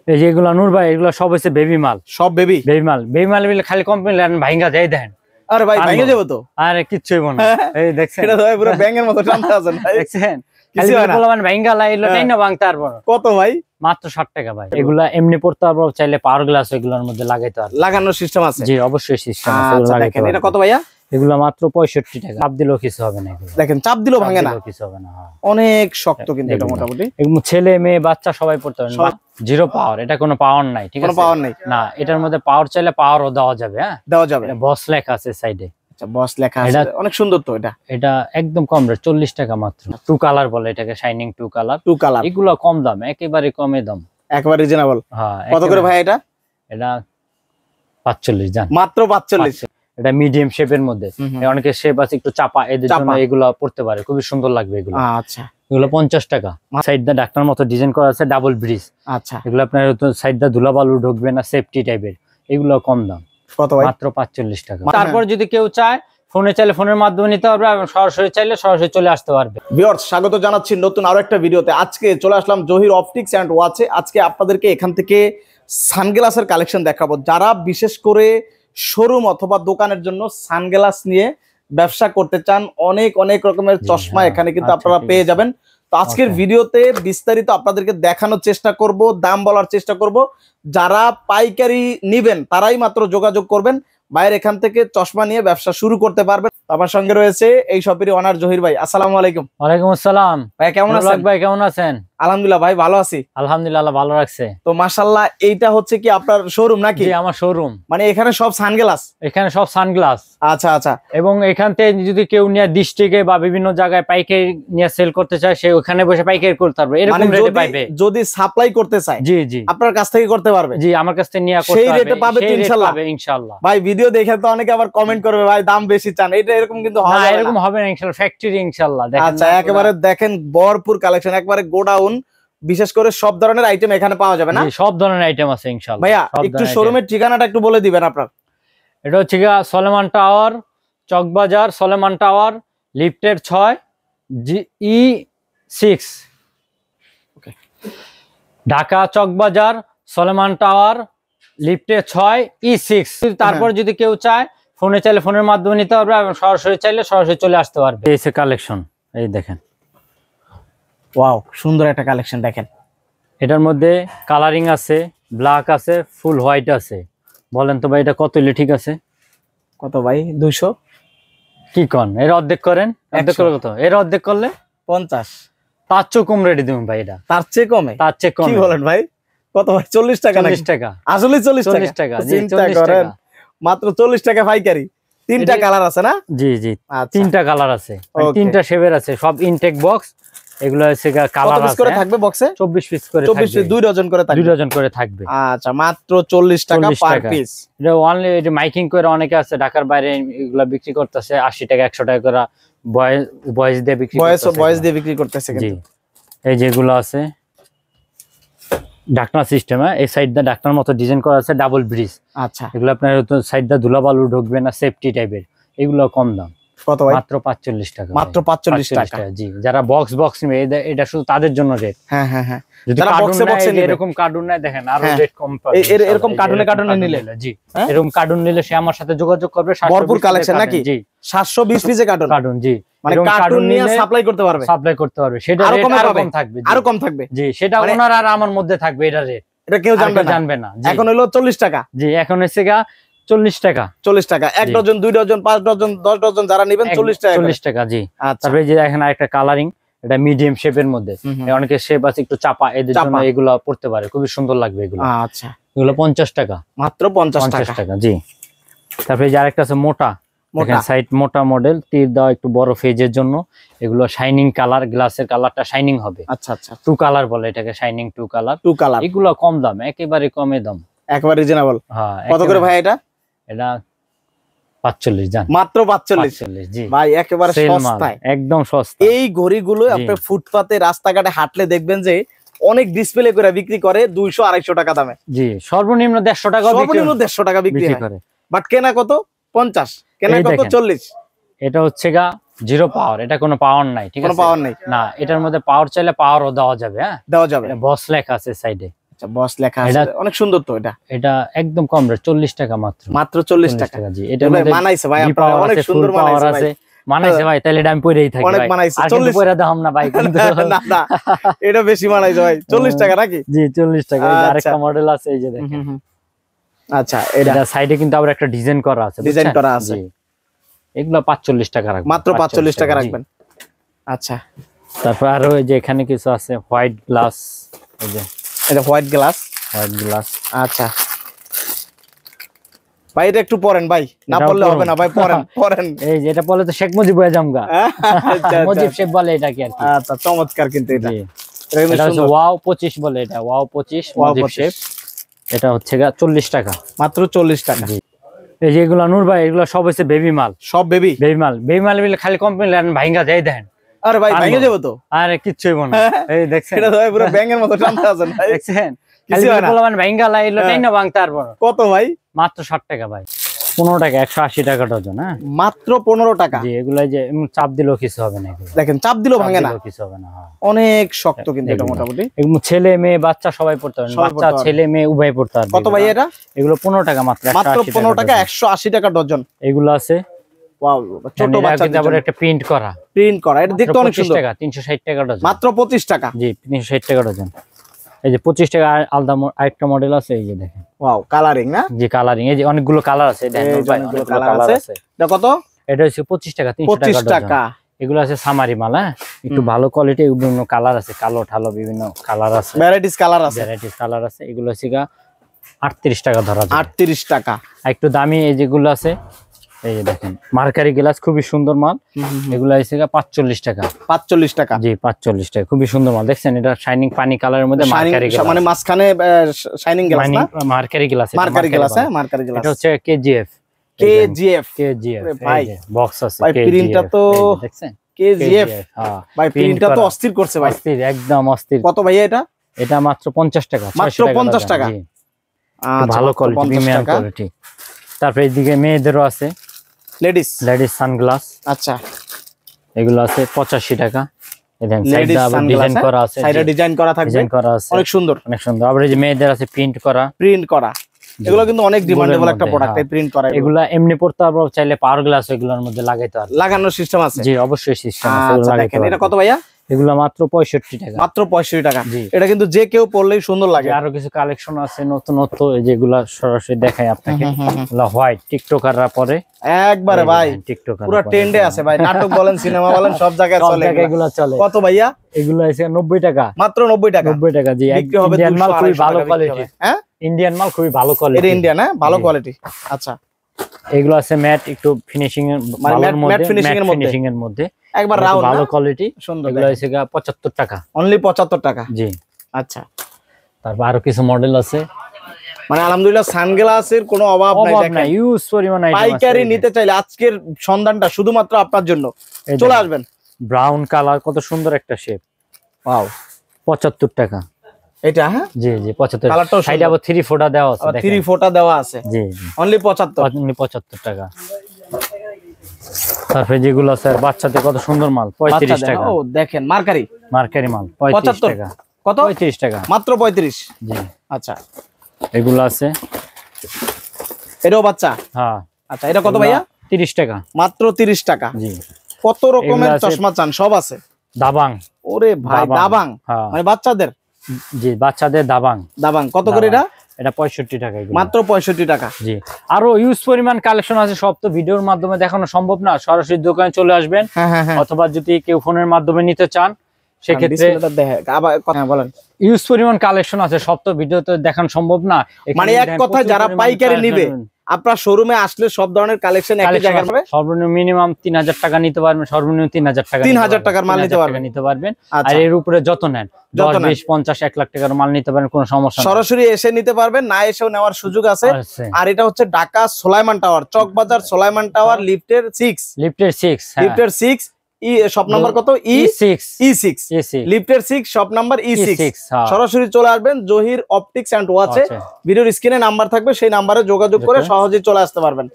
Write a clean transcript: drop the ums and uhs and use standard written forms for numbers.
এই যে এগুলা নূর ভাই, এগুলো সব হচ্ছে বেবি মাল, সব বেবি বেবি মাল বলে খালি কমপ্লেন ভাঙ্গা দেয় দেন। আরে ভাই ভাঙে যাবো তো। আরে কিচ্ছু হইব না। এই দেখছেন এটা তো ভাই পুরো ব্যাঙের মতো টানতে আছেন ভাই। দেখছেন খালি বলবেন ভাঙ্গা লাইলো তাই না ভাঙতে পারবো। কত ভাই? মাত্র 60 টাকা ভাই। এগুলা এমনি পড়তে পারবো, চাইলে পাওয়ার গ্লাস এগুলোর মধ্যে লাগাইতে পারবো। লাগানোর সিস্টেম আছে? জি অবশ্যই সিস্টেম আছে। দেখেন এটা কত ভাইয়া? এগুলো মাত্র 65 টাকা। চাপ দিলেও কিছু হবে না। দেখেন চাপ দিলেও ভাঙে না, কিছু হবে না। অনেক শক্ত কিন্তু এটা মোটামুটি। এগুলো ছেলে মেয়ে বাচ্চা সবাই পড়তে পারবে। জিরো পাওয়ার, এটা কোনো পাওয়ার নাই, ঠিক আছে? কোনো পাওয়ার নাই না, এটার মধ্যে পাওয়ার চাইলে পাওয়ারও দেওয়া যাবে। হ্যাঁ দেওয়া যাবে। বস লেখা আছে সাইডে। আচ্ছা বস লেখা আছে, অনেক সুন্দর তো। এটা একদম কম রেট, 40 টাকা মাত্র। টু কালার বলে এটাকে, শাইনিং টু কালার। এগুলো কম দাম, একেবারে কমে দাম, একেবারে রিজনেবল। হ্যাঁ কত করে ভাই এটা? এটা 45 জান, মাত্র 45। এটা মিডিয়াম শেপের মধ্যে। অনেকে শেপ আছে একটু চাপা, এদের জন্য এগুলো পড়তে পারে, খুবই সুন্দর লাগবে এগুলো। আচ্ছা এগুলো 50 টাকা। সাইড দা ডাক্তার মতো ডিজাইন করা আছে, ডাবল ব্রিজ। আচ্ছা এগুলো আপনার সাইড দা ধুলাবালু ঢুকবে না, সেফটি টাইপের। এগুলো কম দাম। কত ভাই? মাত্র 45 টাকা। তারপর যদি কেউ চায় ফোনে চাইলে ফোনের মাধ্যমে নিতে পারবে, এবং সরাসরি চাইলে সরাসরি চলে আসতে পারবে। ভিউয়ার্স স্বাগত জানাচ্ছি নতুন আরো একটা ভিডিওতে। আজকে চলে আসলাম জহির অপটিক্স এন্ড ওয়াচে। আজকে আপনাদেরকে এখান থেকে সানগ্লাসের কালেকশন দেখাবো। যারা বিশেষ করে শোরুম অথবা দোকানের জন্য সানগ্লাস নিয়ে ব্যবসা করতে চান, অনেক অনেক রকমের চশমা এখানে কিন্তু আপনারা পেয়ে যাবেন। তো আজকের ভিডিওতে বিস্তারিত আপনাদেরকে দেখানোর চেষ্টা করব, দাম বলার চেষ্টা করব। যারা পাইকারি নিবেন তারাই মাত্র যোগাযোগ করবেন। ভাইয়ের এখান থেকে চশমা নিয়ে ব্যবসা শুরু করতে পারবেন। আমার সঙ্গে রয়েছে এই শপেরই ওনার জহির ভাই। আসসালামু আলাইকুম। ওয়ালাইকুম আসসালাম। ভাই কেমন আছেন? ভাই কেমন আছেন? আলহামদুলিল্লাহ ভাই ভালো আছি। আলহামদুলিল্লাহ ভালো রাখছে। তো মাশাআল্লাহ, এইটা হচ্ছে কি আপনার শোরুম নাকি? জি আমার শোরুম। মানে এখানে সব সানগ্লাস? এখানে সব সানগ্লাস। আচ্ছা আচ্ছা। এবং এখান থেকে যদি কেউ নিয়ে ডিস্ট্রিক্টে বা বিভিন্ন জায়গায় পাইকারি নিয়ে সেল করতে চায়, সে ওখানে বসে পাইকারি করতে পারবে, এরকম রেটে পাবে। যদি সাপ্লাই করতে চায় জি জি আপনার কাছ থেকে করতে পারবে? জি আমার কাছ থেকে নিয়ে করতে পারবে, সেই রেটে পাবে তো ইনশাআল্লাহ? ইনশাআল্লাহ। ভাই ভিডিও দেখে তো অনেকে আবার কমেন্ট করবে ভাই দাম বেশি চান, এটা এরকম কিন্তু হয় না। এরকম হবে না ইনশাআল্লাহ, ফ্যাক্টরি ইনশাআল্লাহ। আচ্ছা একেবারে দেখেন ভরপুর কালেকশন, একবারে গোডাউন। বিশেষ করে সব ধরনের আইটেম এখানে পাওয়া যাবে না? সব ধরনের আইটেম আছে ইনশাআল্লাহ। ভাইয়া একটু শোরুমের ঠিকানাটা একটু বলে দিবেন আপনার। এটা হচ্ছে সলেমান টাওয়ার, চকবাজার সলেমান টাওয়ার, লিফটের 6 E6, ঢাকা চকবাজার সলেমান টাওয়ার, লিফটের 6 E6। তারপর যদি কেউ চায় ফোনে চাইলে ফোনের মাধ্যমে নিতে পারবে, এবং সরাসরি চাইলে সরাসরি চলে আসতে পারবে। এই কালেকশন, এই দেখেন। ওয়াও সুন্দর একটা কালেকশন দেখেন। এটার মধ্যে কালারিং আছে, ব্ল্যাক আছে, ফুল হোয়াইট আছে। বলেন তো ভাই এটা কত হলে ঠিক আছে? কত ভাই? 200? কি কন, এর অর্ধেক করেন। অর্ধেক করলে কত? এর অর্ধেক করলে 50। তার চেয়ে কম রেডি দিবেন ভাই। এটা তার চেয়ে কমে? তার চেয়ে কম। কি বলেন ভাই? কত ভাই? 40 টাকা? 40 টাকা। আসলে 40 টাকা? চিন্তা করেন, মাত্র 40 টাকা পাইকারি। তিনটা কালার আছে না? জি জি তিনটা কালার আছে, তিনটা শেপের আছে, সব ইনটেক বক্স। এগুলো হচ্ছে কালার আছে। কত পিস করে থাকবে বক্সে? 24 পিস করে 24 পিস, 2 ডজন করে থাকবে। 2 ডজন করে থাকবে। আচ্ছা মাত্র 40 টাকা পার পিস। এটা অনলি, এটা মাইকিং করে অনেকে আছে ঢাকার বাইরে এগুলা বিক্রি করতেছে 80 টাকা 100 টাকা করে ভয়েস দিয়ে বিক্রি করতেছে। ভয়েস দিয়ে বিক্রি করতেছে কিন্তু। এই যেগুলো আছে ঢাকনা সিস্টেমে, এই সাইড দা ডাক্তার মতো ডিজাইন করা আছে, ডাবল ব্রিজ। আচ্ছা এগুলো আপনার সাইড দা ধুলাবালু ঢুকবে না, সেফটি টাইপের। এগুলো কম দাম। কত ভাই? মাত্র 45 টাকা। মাত্র 45 টাকা। জি যারা বক্স নেবে এটা শুধু তাদের জন্য রেট। হ্যাঁ হ্যাঁ হ্যাঁ। যদি বক্সে এরকম কার্টুন নাই দেখেন আরো রেট কম পাবে। এরকম কার্টুনে নিলে? জি এরকম কার্টুন নিলে সে আমার সাথে যোগাযোগ করবে। ভরপুর কালেকশন নাকি? জি 720 পিসে কার্টুন। জি মানে কার্টুন নিয়ে সাপ্লাই করতে পারবে। সেটা আরো কম থাকবে। আরো কম থাকবে। জি সেটা ওনার আর আমার মধ্যে থাকবে। এটা রেট এটা কেউ জানবে না। এখন হলো 40 টাকা। জি এখন হচ্ছে 40 টাকা। 40 টাকা। 1 ডজন, 2 ডজন, 5 ডজন, 10 ডজন যারা নেবেন 40 টাকা। 40 টাকা জি। তারপরে যে এখানে আরেকটা কালারিং, এটা মিডিয়াম শেপের মধ্যে। অনেকে শেপ আছে একটু চাপা, এদের জন্য এগুলো পড়তে পারে, খুবই সুন্দর লাগবে এগুলো। আচ্ছা এগুলো 50 টাকা। মাত্র 50 টাকা। জি তারপরে যে আরেকটা আছে মোটা, দেখেন সাইড মোটা মডেল, তীর দেওয়া, একটু বড় ফেজের জন্য। এগুলো শাইনিং কালার, গ্লাসের কালারটা শাইনিং হবে। আচ্ছা আচ্ছা। টু কালার বলে এটাকে, শাইনিং টু কালার। এগুলো কম দাম, একেবারে কমে দাম, একেবারে রিজনেবল। হ্যাঁ কত করে ভাই এটা? এটা 45 জান। মাত্র 45। জি ভাই একেবারে সস্তায়, একদম সস্তা। এই ঘড়িগুলো আপনি ফুটপাতে রাস্তাঘাটে হাঁটলে দেখবেন যে অনেক ডিসপ্লে করে বিক্রি করে 200-250 টাকা দামে। জি সর্বনিম্ন 150 টাকা, সর্বনিম্ন 150 টাকা বিক্রি করে। বাট কেনা কত? 50। কেনা কত? 40। এটা হচ্ছে জিরো পাওয়ার, এটা কোনো পাওয়ার নাই, ঠিক আছে? কোনো পাওয়ার নাই না, এটার মধ্যে পাওয়ার চাইলে পাওয়ারও দেওয়া যাবে। হ্যাঁ দেওয়া যাবে। বস লেখা আছে সাইডে, আচ্ছা বস লেখা আছে, অনেক সুন্দর তো এটা। এটা একদম কম রেট, 40 টাকা মাত্র। মাত্র 40 টাকা। জি, এটা মানাইছে ভাই, আপনারা অনেক সুন্দর মানাইছে ভাই। মানাইছে ভাই, তাহলে আমি পরেই থাকি অনেক ভাই। মানাইছে। আর কিন্তু পরে দাম না ভাই কিন্তু। না না, এটা বেশি মানাইছে ভাই। 40 টাকা নাকি? জি 40 টাকা। এই যে আরেকটা মডেল আছে, এই যে দেখেন। আচ্ছা, এটা সাইডে কিন্তু আবার একটা ডিজাইন করা আছে, ডিজাইন করা আছে। এগুলো 45 টাকা রাখবেন, মাত্র 45 টাকা রাখবেন। আচ্ছা, তারপর আরো এই যে এখানে কিছু আছে হোয়াইট গ্লাস, এই যে এটা হোয়াইট গ্লাস। আচ্ছা ভাই এটা একটু পরেন ভাই, না পড়লে হবে না ভাই, পরেন পরেন। এই যে এটা বলে তো শেখ মুজিব হয়ে জামগা। মুজিব শেখ বলে এটা কি আর কি। আচ্ছা, চমৎকার কিন্তু এটা। এটা হচ্ছে ওয়াও 25 বলে, এটা ওয়াও 25 মুজিব শেখ। এটা হচ্ছে 40 টাকা, মাত্র 40 টাকা। এই যে এগুলো নূর ভাই, এগুলো সব হচ্ছে বেবি মাল, সব বেবি মাল মিলে খালি কমপ্লেন ভাইঙ্গা দেই দেন। আরে ভাই ভেঙে যাবো তো। আরে কিচ্ছু হইব না। এই দেখছেন, এটা তো ভাই পুরো ব্যাঙের মতো টানতে আছেন ভাই। দেখছেন খালি বলবেন ভাইঙ্গা লাইলো তাই না ভাঙতে পারবো। কত ভাই? মাত্র 60 টাকা ভাই, 15 টাকা, 180 টাকা ডজন। হ্যাঁ মাত্র 15 টাকা। জি, এগুলা যে চাপ দিলেও কিছু হবে না, দেখেন চাপ দিলেও ভাঙে না, কিছু হবে না। অনেক শক্ত কিন্তু এটা মোটামুটি। এগুলো ছেলে মেয়ে বাচ্চা সবাই পড়তে পারবে, বাচ্চা ছেলে মেয়ে উভয় পড়তে পারবে। কত ভাই এটা? এগুলো 15 টাকা মাত্র, মাত্র 15 টাকা, 180 টাকা ডজন। এগুলো আছে ওয়াও, ছোট বাচ্চাদের জন্য একটা প্রিন্ট করা, এটা দেখতে অনেক সুন্দর। 360 টাকা ডজন, মাত্র 25 টাকা। জি 360 টাকা ডজন। এই যে 25 টাকা আলাদা আরেকটা মডেল আছে, এই যে দেখেন। ওয়াও, কালারিং না? জি কালারিং, এই যে অনেকগুলো কালার আছে, দেখেন অনেকগুলো কালার আছে। এটা কত? এটা হচ্ছে 25 টাকা, 300 25 টাকা। এগুলো আছে সামারি মাল। হ্যাঁ একটু ভালো কোয়ালিটি, বিভিন্ন কালার আছে, কালো ঠালো বিভিন্ন কালার আছে, ভ্যারাইটিস কালার আছে, কালার আছে। এগুলো হচ্ছে 38 টাকা ধরা যায়। 38 টাকা। আর একটু দামি এই যেগুলো আছে, এই যে দেখেন মার্কারি গ্লাস, খুবই সুন্দর মাল। এগুলো হচ্ছে 45 টাকা। 45 টাকা, জি 45 টাকা, খুবই সুন্দর মাল। দেখছেন এটা শাইনিং পানি কালারের মধ্যে মার্কারি গ্লাস, মানে মাঝখানে শাইনিং গ্লাস না, মার্কারি গ্লাস। মার্কারি গ্লাস, হ্যাঁ মার্কারি গ্লাস। এটা হচ্ছে কেজিএফ ভাই বক্স আছে। ভাই প্রিন্টটা তো দেখছেন, কেজিএফ। হ্যাঁ ভাই প্রিন্টটা তো অস্থির করছে ভাই, অস্থির, একদম অস্থির। কত ভাই এটা? এটা মাত্র 50 টাকা, মাত্র 50 টাকা। ভালো কোয়ালিটি, প্রিমিয়াম কোয়ালিটি। তারপর এইদিকে মেয়েদেরও আছে, লেডিস সানগ্লাস। আচ্ছা, এগুলো আছে 85 টাকা। দেখেন সাইডে আবার ডিজাইন করা আছে, সাইডে ডিজাইন করা থাকবে, ডিজাইন করা আছে, অনেক সুন্দর, অনেক সুন্দর। আবার এই যে মেয়েদের আছে প্রিন্ট করা। এগুলো কিন্তু অনেক ডিমান্ডেবল একটা প্রোডাক্ট, এই প্রিন্ট করা। এগুলো এমনি পড়তে পারবো, চাইলে পাওয়ার গ্লাস এগুলোর মধ্যে লাগাইতে পারবে, লাগানোর সিস্টেম আছে। জি অবশ্যই সিস্টেম আছে, এগুলো লাগাইতে পারবে। এটা কত ভাইয়া? এগুলো মাত্র 65 টাকা, মাত্র 65 টাকা। এটা কিন্তু যে কেউ পরলেই সুন্দর লাগে। আরো কিছু কালেকশন আছে নতুন, যেগুলো সরাসরি দেখাই আপনাকে। এগুলো হোয়াইট টিকটকাররা পরে একবারে ভাই, টিকটকার পুরো ট্রেন্ডে আছে ভাই, নাটক বলেন সিনেমা বলেন সব জায়গায় চলে এগুলো চলে। কত ভাইয়া? এগুলো আছে 90 টাকা, মাত্র 90 টাকা। 90 টাকা, জি। ইন্ডিয়ান মাল খুবই ভালো কোয়ালিটি। হ্যাঁ ইন্ডিয়ান মাল খুবই ভালো কোয়ালিটি, এটা ইন্ডিয়ান, হ্যাঁ ভালো কোয়ালিটি। আচ্ছা, এগুলো আছে ম্যাট, একটু ফিনিশিং এর ম্যাট ফিনিশিং এর মধ্যে একবার রাউন্ড, ভালো কোয়ালিটি, সুন্দর। এগুলো আছে 75 টাকা, অনলি 75 টাকা, জি। আচ্ছা, তারপর আরো কিছু মডেল আছে, মানে আলহামদুলিল্লাহ সানগ্লাসের কোনো অভাব নাই। দেখেন ইউজ পরিমাণ আইটেম আছে। পাইকারি নিতে চাইলে আজকের সন্ধানটা শুধুমাত্র আপনার জন্য, চলে আসবেন। ব্রাউন কালার, কত সুন্দর একটা শেপ, ওয়াও, 75 টাকা এটা। হ্যাঁ জি জি 75। কালারটাও সাইডে আবার 3 ফোঁটা দেওয়া আছে, দেখেন 3 ফোঁটা দেওয়া আছে, জি অনলি 75 টাকা। তারপরে যেগুলো আছে বাচ্চাদের কত সুন্দর মাল, 35 টাকা। ও দেখেন মার্কারি মাল 35 টাকা। কত? 35 টাকা, মাত্র 35, জি। আচ্ছা, এগুলো আছে, এটাও বাচ্চা। হ্যাঁ আচ্ছা, এটা কত ভাইয়া? 30 টাকা, মাত্র 30 টাকা, জি। কত রকমের চশমা চান সব আছে। দাবাং, ওরে ভাই দাবাং, মানে বাচ্চাদের, জি বাচ্চাদের দাবাং কত করে এটা? এটা 65 টাকা, মাত্র 65 টাকা, জি। আরো ইউজ পরিমাণ কালেকশন আছে, সব তো ভিডিওর মাধ্যমে দেখানো সম্ভব না, সরাসরি দোকানে চলে আসবেন। অথবা যদি কেউ ফোনের মাধ্যমে নিতে চান সেক্ষেত্রে বলেন, ইউজ পরিমাণ কালেকশন আছে, সব তো ভিডিওতে দেখানো সম্ভব না। মানে এক কথা যারা পাইকারি নিবে আপনার শোরুমে আসলে সব ধরনের কালেকশন একই জায়গায় পাবে। সর্বনিম্ন মিনিমাম 3000 টাকা নিতে পারবেন, সর্বনিম্ন 3000 টাকা, 3000 টাকার মাল নিতে পারবেন। আর এর উপরে যত নেন 10, 20, 50, 1 লাখ টাকার মাল নিতে পারেন, কোনো সমস্যা নেই। সরাসরি এসে নিতে পারবেন, না এসেও নেওয়ার সুযোগ আছে। আর এটা হচ্ছে ঢাকা সোলাইমান টাওয়ার, চকবাজার সোলাইমান টাওয়ার, লিফটের 6 শপ নাম্বার কত? E6 লিফটের 6 শপ নাম্বার E6। সরাসরি চলে আসবেন জহির অপটিক্স এন্ড ওয়াচে, ভিডিওর স্ক্রিনে নাম্বার থাকবে, সেই নাম্বারে যোগাযোগ করে সহজেই চলে আসতে পারবেন।